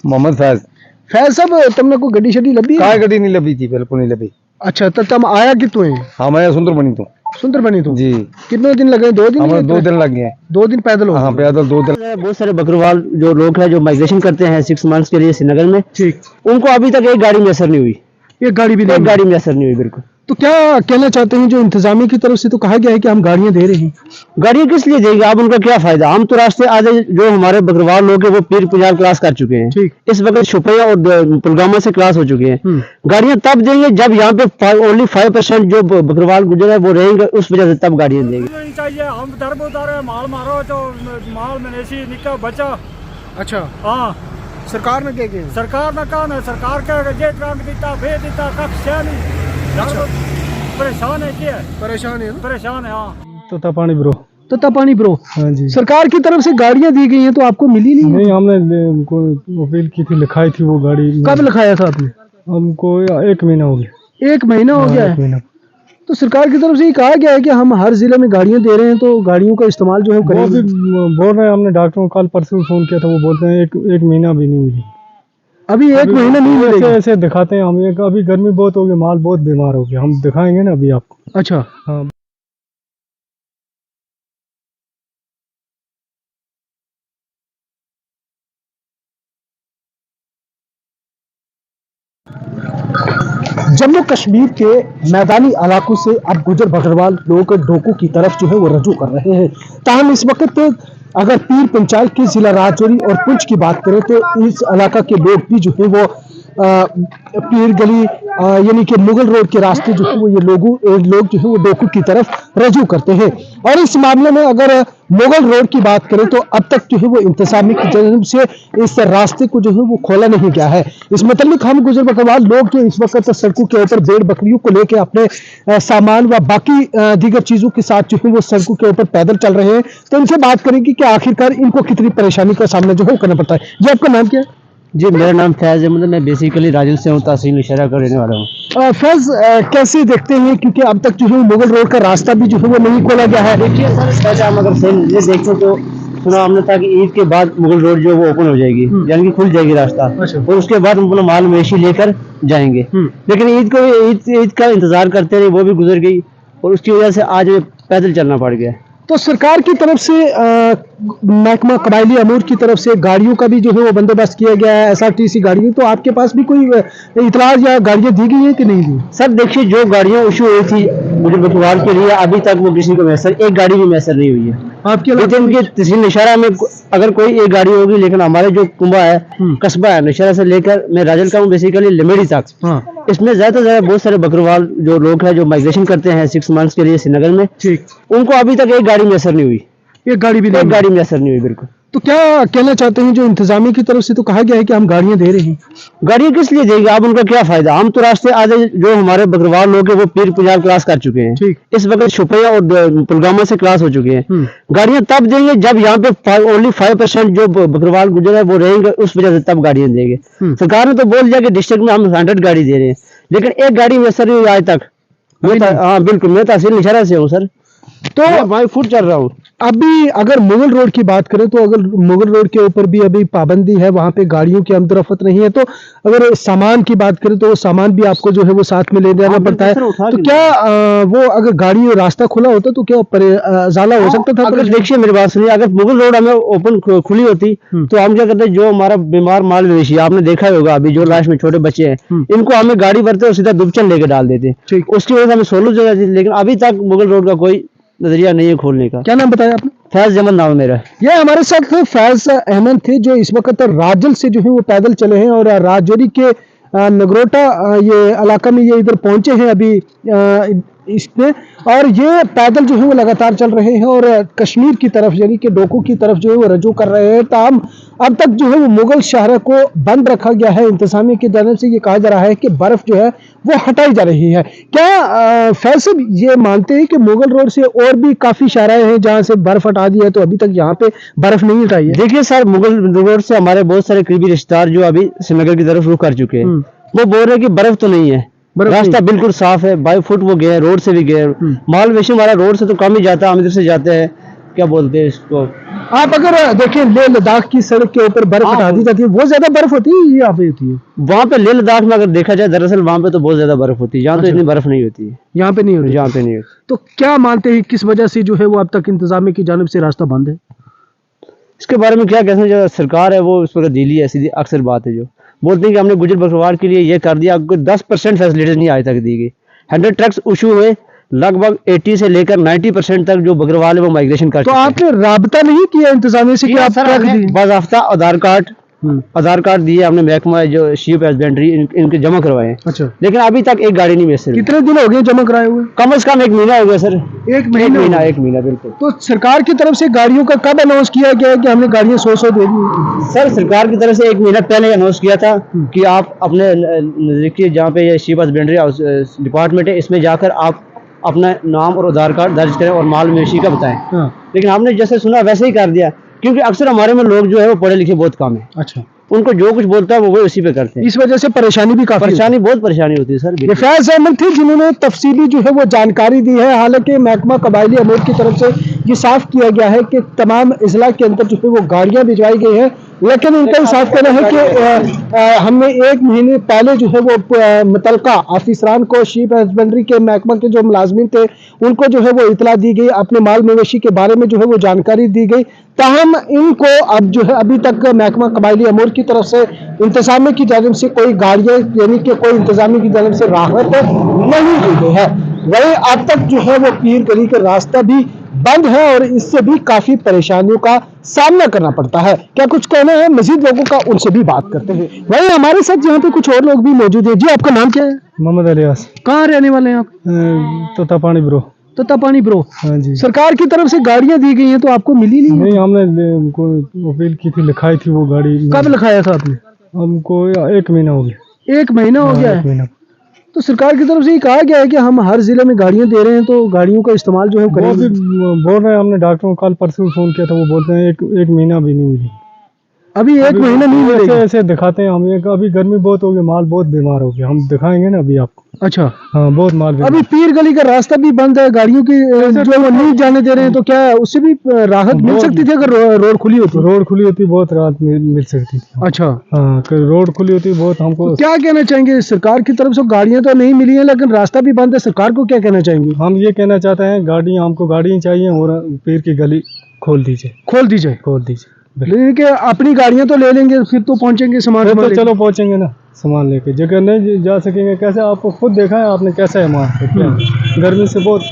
मोहम्मद फैज। फैज साहब तुमने कोई गड्डी शड्डी लभी काय है? गड्डी नहीं लभी थी, बिल्कुल नहीं लभी। अच्छा तो तुम आया कितों है? हाँ मैं सुंदर बनी तो सुंदर बनी तो जी। कितने दिन लगे? 2 दिन? हमें 2 दिन लग गए। 2 दिन पैदल हो हाँ गए? पैदल 2 दिन। बहुत सारे बकरवाल जो लोग हैं जो माइग्रेशन करते हैं 6 मंथ्स के लिए श्रीनगर में, ठीक। उनको अभी तक एक गाड़ी में असर नहीं हुई, एक गाड़ी भी एक नहीं? गाड़ी में असर नहीं हुई बिल्कुल। तो क्या कहना चाहते हैं, जो इंतजामिया की तरफ से तो कहा गया है कि हम गाड़ियां दे रहे हैं? गाड़ियाँ किस लिए देंगे आप, उनका क्या फायदा? हम तो रास्ते आधे जो हमारे बकरवाल लोग हैं वो पीर पंजाब क्रॉस कर चुके हैं, ठीक। इस वक्त शुपिया और पुलगामा से क्रॉस हो चुके हैं। गाड़ियाँ तब देंगे जब यहाँ पे ओनली 5% जो बकरवाल गुजर है वो रहेंगे, उस वजह से तब गाड़ियाँ देंगे। चाहिए हम दर उतारे माल मारो तो माल मवेशी निका बचा। अच्छा, हाँ सरकार ने क्या किया? सरकार ने कहा ना, सरकार के जे काम दिता भे दिता कख से नहीं। अच्छा। परेशान है क्या? परेशान है? परेशान है हाँ। तोता पानी ब्रो। तो पानी ब्रो, हाँ जी। सरकार की तरफ से गाड़ियां दी गई हैं तो आपको मिली नहीं? नहीं हमने अपील की थी, लिखाई थी वो गाड़ी। कब लिखाया था आपने? हमको 1 महीना हो गया। 1 महीना हो गया 1 है? महीना। तो सरकार की तरफ से ये कहा गया है कि हम हर जिले में गाड़ियां दे रहे हैं, तो गाड़ियों का इस्तेमाल जो है वो वो भी करेंगे। बोल रहे हैं, हमने डॉक्टरों को कल परसों फोन किया था, वो बोलते हैं एक महीना भी नहीं मिली। अभी 1 महीना नहीं ऐसे मिलेगा? ऐसे दिखाते हैं हम। एक अभी गर्मी बहुत हो गई, माल बहुत बीमार हो गया, हम दिखाएंगे ना अभी आपको। अच्छा। हाँ। जम्मू कश्मीर के मैदानी इलाकों से अब गुजर बकरवाल लोग डोकू की तरफ जो है वो रजू कर रहे हैं। ताहम इस वक्त अगर पीर पंचायत के जिला राजौरी और पुंछ की बात करें तो इस इलाका के लोग भी जो है वो पीर गली यानी कि मुगल रोड के रास्ते जो है वो ये लोग जो है वो डोकू की तरफ रजू करते हैं। और इस मामले में अगर मुगल रोड की बात करें तो अब तक जो है वो इंतजामी की जानब से इस रास्ते को जो है वो खोला नहीं गया है। इस मतलब हम गुजर बकरवाल लोग जो इस वक्त सड़कों के ऊपर भेड़ बकरियों को लेकर अपने सामान व बाकी दीगर चीजों के साथ जो है वो सड़कों के ऊपर पैदल चल रहे हैं। तो इनसे बात करेंगे कि आखिरकार इनको कितनी परेशानी का सामना जो है करना पड़ता है। जी आपका नाम क्या है? जी मेरा नाम फैज अहमद है, मैं बेसिकली राजौरी से हूँ, तहसील नौशहरा का रहने वाला हूँ। फैज कैसे देखते हैं, क्योंकि अब तक जो है मुगल रोड का रास्ता भी जो है वो नहीं खोला गया है? देखिए सर, पहले हम अगर ये देखें तो सुना हमने था कि ईद के बाद मुगल रोड जो वो ओपन हो जाएगी, यानी कि खुल जाएगी रास्ता, और उसके बाद हम अपना माल मवेशी लेकर जाएंगे। लेकिन ईद का इंतजार करते रहे, वो भी गुजर गई और उसकी वजह से आज पैदल चलना पड़ गया। तो सरकार की तरफ से महकमा कबायली अमूर की तरफ से गाड़ियों का भी जो है वो बंदोबस्त किया गया है, SRTC गाड़ियों, तो आपके पास भी कोई इतलाज या गाड़ियां दी गई हैं कि नहीं दी? सर देखिए, जो गाड़ियां इशू हुई थी मुझे बकरवाल के लिए, अभी तक वो किसी को मैसर, एक गाड़ी भी मैसर नहीं हुई है आपके उनके तहसील नौशहरा में। अगर कोई एक गाड़ी होगी, लेकिन हमारे जो कुंबा है, कस्बा है नौशहरा से लेकर मैं राजल का हूँ बेसिकली लिमेड़ी तक, इसमें ज्यादा से ज्यादा बहुत सारे बकरवाल जो लोग हैं जो माइग्रेशन करते हैं 6 मंथ्स के लिए श्रीनगर में, ठीक। उनको अभी तक एक गाड़ी में असर नहीं हुई, एक गाड़ी भी नहीं? एक गाड़ी में असर नहीं हुई बिल्कुल। तो क्या कहना चाहते हैं, जो इंतजामिया की तरफ से तो कहा गया है कि हम गाड़ियां दे रहे हैं? गाड़ियाँ किस लिए देंगे आप, उनका क्या फायदा? हम तो रास्ते आधे जो हमारे बकरवाल लोग हैं वो पीर पंजाब क्रॉस कर चुके हैं, ठीक। इस वक्त शुपिया और पुलगामा से क्रॉस हो चुके हैं। गाड़ियाँ तब देंगे जब यहाँ पे ओनली 5% जो बकरवाल गुजर है वो रहेंगे, उस वजह से तब गाड़ियाँ देंगे। सरकार ने तो बोल दिया कि डिस्ट्रिक्ट में हम 100 गाड़ी दे रहे हैं, लेकिन एक गाड़ी में असर नहीं हुई आज तक। हाँ बिल्कुल, मैं तहसील नौशहरा से हूँ सर, तो भाई फुट चल रहा हूँ। अभी अगर मुगल रोड की बात करें तो अगर मुगल रोड के ऊपर भी अभी पाबंदी है, वहां पे गाड़ियों की आमदरफत नहीं है, तो अगर सामान की बात करें तो वो सामान भी आपको जो है वो साथ में ले जाना पड़ता है। तो क्या वो अगर गाड़ी रास्ता खुला होता तो क्या ज़्यादा हो सकता था? अगर देखिए मेरी बात सुनिए, अगर मुगल रोड हमें ओपन खुली होती तो हम क्या करते, जो हमारा बीमार माल मवेशी आपने देखा ही होगा, अभी जो लाश में छोटे बच्चे हैं, इनको हमें गाड़ी भरते और सीधा दुबचन लेके डाल देते, उसकी वजह से हमें सोलू जगह थी। लेकिन अभी तक मुगल रोड का कोई नजरिया नहीं है खोलने का। क्या नाम बताया आपने? फैज अहमद नाम मेरा। ये हमारे साथ फैज अहमद थे, जो इस वक्त राजल से जो है वो पैदल चले हैं और राजौरी के नगरोटा ये इलाका में ये इधर पहुंचे हैं अभी इसमें, और ये पैदल जो है वो लगातार चल रहे हैं और कश्मीर की तरफ यानी कि डोकू की तरफ जो है वो रजू कर रहे हैं। ताहम अब तक जो है वो मुगल शहर को बंद रखा गया है। इंतजामिया की जानब से ये कहा जा रहा है कि बर्फ जो है वो हटाई जा रही है। क्या फैसल ये मानते हैं कि मुगल रोड से और भी काफी शहर हैं जहाँ से बर्फ हटा दी है, तो अभी तक यहाँ पे बर्फ नहीं हटाई है? देखिए सर, मुगल रोड से हमारे बहुत सारे करीबी रिश्तेदार जो अभी श्रीनगर की तरफ रुख कर चुके हैं, वो बोल रहे हैं कि बर्फ तो नहीं है, रास्ता बिल्कुल साफ है, बाई फुट वो गए, रोड से भी गए। माल वेशी हमारा रोड से तो कम ही जाता है, हम इधर से जाते हैं, क्या बोलते हैं इसको, आप अगर देखें लेह लद्दाख की सड़क के ऊपर बर्फ हटा दी जाती है, वो ज्यादा बर्फ होती है, ये यहाँ पे होती है? वहाँ पे लेह लद्दाख में अगर देखा जाए दरअसल वहाँ पे तो बहुत ज्यादा बर्फ होती है, यहाँ तो अच्छा। इतनी बर्फ नहीं होती है, यहाँ पे नहीं होती? यहाँ पे नहीं होती। तो क्या मानते हैं किस वजह से जो है वो अब तक इंतजामिया की जानिब से रास्ता बंद है? इसके बारे में क्या कहते हैं, जो सरकार है वो उस पर ढीली है, सीधी अक्सर बात है, जो बोलते हैं कि हमने गुजर बकरवाल के लिए ये कर दिया, आपको 10% फैसिलिटीज नहीं आज तक दी गई। 100 ट्रक्स इशू हुए, लगभग 80 से लेकर 90% तक जो बकरवाल है वो माइग्रेशन कर तो चुके हैं। आपने राबता नहीं किया इंतजामिया से कि आप ट्रक दी? बाज़ाफ्ता आधार कार्ड दिए हमने, महकमा जो शीप हस्बेंड्री इनके जमा करवाए हैं, अच्छा, लेकिन अभी तक एक गाड़ी नहीं बेच। कितने दिन हो गए जमा कराए हुए? कम से कम 1 महीना हो गया सर। एक महीना? 1 महीना बिल्कुल। तो सरकार की तरफ से गाड़ियों का कब अनाउंस किया गया है कि हमने गाड़ियां 100 दे दी? सर सरकार की तरफ से 1 महीना पहले अनाउंस किया था कि आप अपने नजदीकी जहाँ पे ये शीप हस्बेंड्री डिपार्टमेंट है, इसमें जाकर आप अपना नाम और आधार कार्ड दर्ज करें और माल मवेशी का बताएं। हाँ। लेकिन हमने जैसे सुना वैसे ही कर दिया, क्योंकि अक्सर हमारे में लोग जो है वो पढ़े लिखे बहुत कम है, अच्छा, उनको जो कुछ बोलता है वो उसी पे करते हैं। इस वजह से परेशानी भी काफी बहुत परेशानी होती है सर। ये फैज अहमद थे जिन्होंने तफसीली जो है वो जानकारी दी है। हालांकि महकमा कबायली अमूर की तरफ से ये साफ किया गया है कि तमाम अजला के अंदर जो है वो गाड़ियां भिजवाई गई हैं, लेकिन उनका ये साफ कहना है कि हमने 1 महीने पहले जो है वो मुतलका अफसरान को शीप हस्बेंड्री के महकमा के जो मुलाजमीन थे उनको जो है वो इतला दी गई, अपने माल मवेशी के बारे में जो है वो जानकारी दी गई। ताहम इनको अब जो है अभी तक महकमा कबायली अमूर की तरफ से इंतजामिया की जानिब से कोई गाड़ियां यानी कि कोई इंतजामिया की जानिब से राहत नहीं दी गई है। वही अब तक जो है वो पीर गली का रास्ता भी बंद है और इससे भी काफी परेशानियों का सामना करना पड़ता है। क्या कुछ कहना है मजीद लोगों का, उनसे भी बात करते हैं। वही हमारे साथ यहाँ पे कुछ और लोग भी मौजूद हैं। जी आपका नाम क्या है? मोहम्मद अलियास। कहाँ रहने वाले हैं आप? तोतापानी ब्रो। तोतापानी ब्रो। हाँ जी। सरकार की तरफ से गाड़ियां दी गई हैं तो आपको मिली नहीं? नहीं, हमने कोई अपील की थी, लिखाई थी वो गाड़ी। कब लिखाया था आपने? हमको 1 महीना हो गया। 1 महीना हो गया है? तो सरकार की तरफ से ये कहा गया है कि हम हर जिले में गाड़ियां दे रहे हैं, तो गाड़ियों का इस्तेमाल जो है वो करेंगे। भी बोल रहे हैं, हमने डॉक्टरों को कल परसों फोन किया था, वो बोलते हैं एक महीना भी नहीं मिली। अभी 1 महीना नहीं मिलेगा? ऐसे दिखाते हैं हम। अभी गर्मी बहुत हो गई, माल बहुत बीमार हो गया, हम दिखाएंगे ना अभी आपको। अच्छा, हाँ, बहुत माल बीमार। अभी पीर गली का रास्ता भी बंद है, गाड़ियों की जो वो नहीं जाने दे रहे हैं, तो क्या उससे भी राहत मिल सकती थी अगर रोड खुली होती? रोड खुली होती बहुत राहत मिल सकती थी। अच्छा, हाँ, रोड खुली होती बहुत हमको। क्या कहना चाहेंगे? सरकार की तरफ से गाड़ियां तो नहीं मिली है लेकिन रास्ता भी बंद है, सरकार को क्या कहना चाहेंगे? हम ये कहना चाहते हैं हमको गाड़ियाँ चाहिए और पीर की गली खोल दीजिए। खोल दीजिए? खोल दीजिए। लेकिन कि अपनी गाड़ियां तो ले लेंगे, फिर तो पहुंचेंगे सामान तो चलो पहुंचेंगे ना सामान लेके। जगह नहीं जा सकेंगे कैसे? आपको खुद देखा है आपने कैसा है मार्केट, गर्मी से बहुत।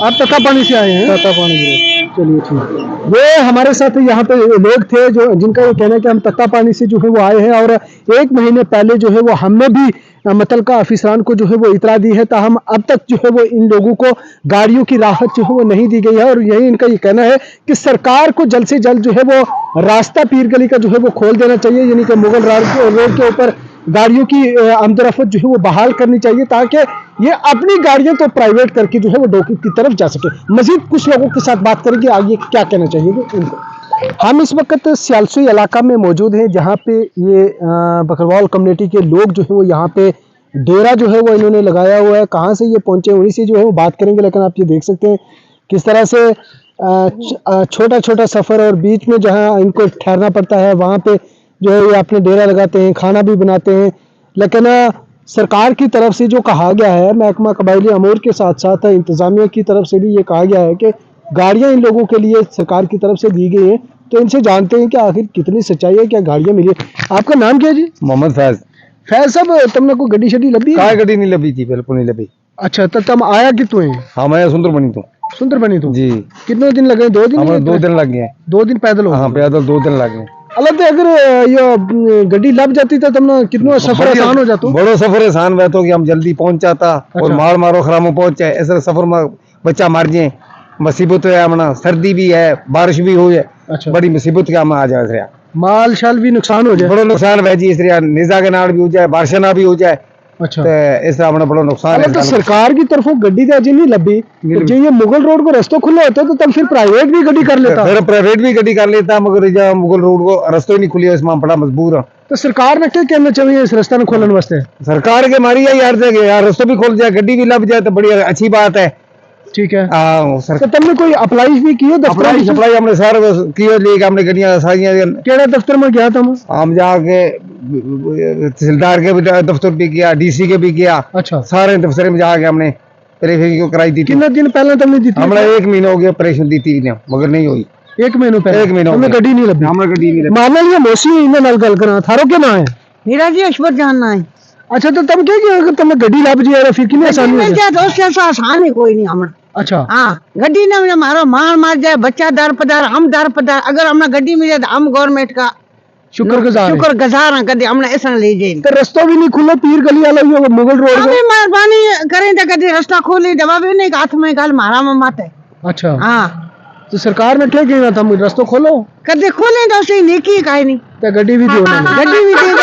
आप तत्तापानी से आए हैं? तोतापानी। चलिए ठीक। ये हमारे साथ यहाँ पे लोग थे जो जिनका ये कहना है कि हम तत्तापानी से जो है वो आए हैं और 1 महीने पहले जो है वो हमने भी मुतलका अफसरान को जो है वो इतला दी है, ताहम अब तक जो है वो इन लोगों को गाड़ियों की राहत जो है वो नहीं दी गई है। और यही इनका ये कहना है कि सरकार को जल्द से जल्द जो है वो रास्ता पीर गली का जो है वो खोल देना चाहिए, यानी कि मुगल रोड के ऊपर गाड़ियों की आमदरफत जो है वो बहाल करनी चाहिए, ताकि ये अपनी गाड़ियां तो प्राइवेट करके जो है वो डोकी की तरफ जा सके। मजीद कुछ लोगों के साथ बात करेंगे, आगे क्या कहना चाहिए उनको। हम इस वक्त सियालसोई इलाका में मौजूद हैं, जहाँ पे ये बकरवाल कम्युनिटी के लोग जो है वो यहाँ पे डेरा जो है वो इन्होंने लगाया हुआ है। कहाँ से ये पहुँचे उन्हीं से जो है वो बात करेंगे। लेकिन आप ये देख सकते हैं किस तरह से छोटा छोटा सफ़र और बीच में जहाँ इनको ठहरना पड़ता है वहाँ पे जो है ये अपने डेरा लगाते हैं, खाना भी बनाते हैं। लेकिन सरकार की तरफ से जो कहा गया है, महकमा कबायली अमूर के साथ साथ इंतज़ामिया की तरफ से भी ये कहा गया है कि गाड़ियां इन लोगों के लिए सरकार की तरफ से दी गई हैं, तो इनसे जानते हैं कि आखिर कितनी सच्चाई है, क्या गाड़ियां मिली। आपका नाम क्या जी? मोहम्मद फैज। फैज साहब, तुमने कोई गड्डी शड्डी लभी? काय गड्डी नहीं लभी थी, बिल्कुल नहीं लभी। अच्छा, तो तुम आया कितों है? हाँ, मैं सुंदर बनी तो। सुंदर बनी तो जी। कितने दिन लगे? 2 दिन? हमें 2 दिन लग गए। 2 दिन पैदल हो? हाँ, पैदल 2 दिन लग गए। अलग अगर ये गड्डी लग जाती तो तुमने कितना सफर आसान हो जाता? बड़ो सफर आसान रहता कि हम जल्दी पहुंच जाता और अच्छा। मार मारो खराब में पहुंच जाए। ऐसे सफर में बच्चा मर जाए, मुसीबत है। अपना सर्दी भी है, बारिश भी हो जाए। अच्छा। बड़ी मुसीबत के हम आ जाए, माल शाल भी नुकसान हो जाए। बड़ो नुकसान है जी, इसलिए निजा के नाल भी हो जाए, बारिश ना भी हो जाए। अच्छा, इस तरह अपना बड़ा नुकसान है। तो सरकार की तरफों गड्डी तो अजी नहीं लभी, जो ये मुगल रोड को रास्ता खुला होता तो तब फिर प्राइवेट भी गड्डी कर लेता। फिर प्राइवेट भी गड्डी कर लेता, मगर जब मुगल रोड को रास्ता ही नहीं खुलिया, इसमें हम बड़ा मजबूर है। तो सरकार ने क्या कहना चाहिए इस रास्ते में खोलने वास्ते? सरकार के मारी है यार, यार रास्ता भी खोल जाए, गड्डी भी लग जाए तो बड़ी अच्छी बात है। ठीक है। सर तो तुमने कोई अप्लाई भी की है दफ्तर अप्लाई सप्लाई हमने सर किए लेके हमने गड्डियां सारियां केड़ा दफ्तर में गया तुम? हम जाके तहसीलदार के भी दफ्तर भी किया, डीसी के भी किया, अच्छा, सारे दफ्तर में जाके हमने परेशानी कराई दी थी। कितने दिन पहले तुमने दी थी? हमने 1 महीना हो गया ऑपरेशन दी थी मगर नहीं हुई। 1 महीने पहले? 1 महीना तुमने गड्डी नहीं लगी? हमने गड्डी नहीं लगी। माना लिया मौसी इन्हें नाल गल करा थारो क्या ना है? मेरा जी अशबर जानना है। अच्छा, तो तुम क्या किया अगर तुमने गड्डी लब जी फिर कितनी आसानी मिल है? जाए तो उससे आसान है कोई नहीं हमारा। अच्छा, हाँ, गड्डी ना मिले मारो मार जाए, बच्चा दर पदार, हम दर पदार, अगर हमने गड्डी मिले तो हम गवर्नमेंट का शुक्रगुजार हैं कदे हमने ऐसा ले जाए। तो रास्ता भी नहीं खुला पीर गली वाला ये मुगल रोड अभी मेहरबानी करें तो कदे रास्ता खोले जवाब नहीं का हाथ में गाल मारा में माते। अच्छा, हाँ, तो सरकार ने क्या किया था रास्ता खोलो कदे खोले तो उसे नेकी काई नहीं, तो गड्डी भी दी उन्होंने। गड्डी भी दे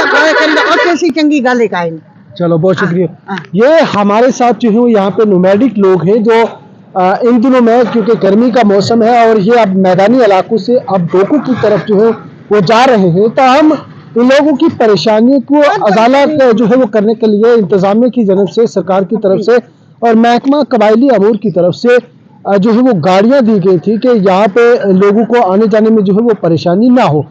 तो और कैसी चंगी गाल काई नहीं। चलो बहुत शुक्रिया। हाँ। ये हमारे साथ जो है यहाँ पे नोमैडिक लोग हैं जो इन दिनों में क्योंकि गर्मी का मौसम है और ये अब मैदानी इलाकों से अब डोकू की तरफ जो है वो जा रहे हैं, तो हम इन लोगों की परेशानियों को अजाला जो है वो करने के लिए इंतजामिया की जानब से, सरकार की तरफ से और महकमा कबायली अमूर की तरफ से जो है वो गाड़ियां दी गई थी कि यहाँ पे लोगों को आने जाने में जो है वो परेशानी ना हो।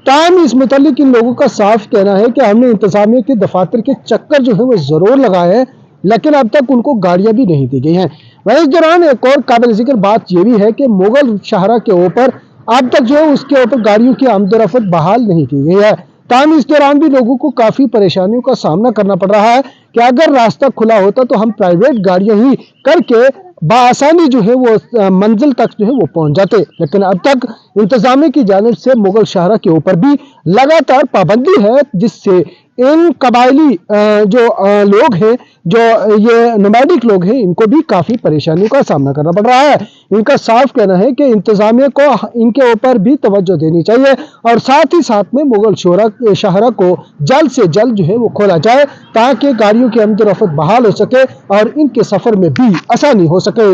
टाइम इस मुतालिक इन लोगों का साफ कहना है कि हमने इंतजामिया के दफातर के चक्कर जो है वो जरूर लगाए हैं, लेकिन अब तक उनको गाड़ियां भी नहीं दी गई हैं। वहीं इस दौरान एक और काबिल जिक्र बात यह भी है कि मुगल शाहरा के ऊपर अब तक जो है उसके ऊपर गाड़ियों की आमदोरफ्त बहाल नहीं की गई है। ताहम इस दौरान भी लोगों को काफी परेशानियों का सामना करना पड़ रहा है कि अगर रास्ता खुला होता तो हम प्राइवेट गाड़ियां ही करके बआसानी जो है वो मंजिल तक जो है वो पहुंच जाते, लेकिन अब तक इंतजामिया की जानिब से मुगल शाहरा के ऊपर भी लगातार पाबंदी है, जिससे इन कबायली जो लोग हैं, जो ये नोमैडिक लोग हैं, इनको भी काफी परेशानियों का सामना करना पड़ रहा है। इनका साफ कहना है कि इंतजामिया को इनके ऊपर भी तवज्जो देनी चाहिए और साथ ही साथ में मुगल शाहरा को जल्द से जल्द जो है वो खोला जाए ताकि गाड़ियों की आमदोरफ्त बहाल हो सके और इनके सफर में भी आसानी हो सके।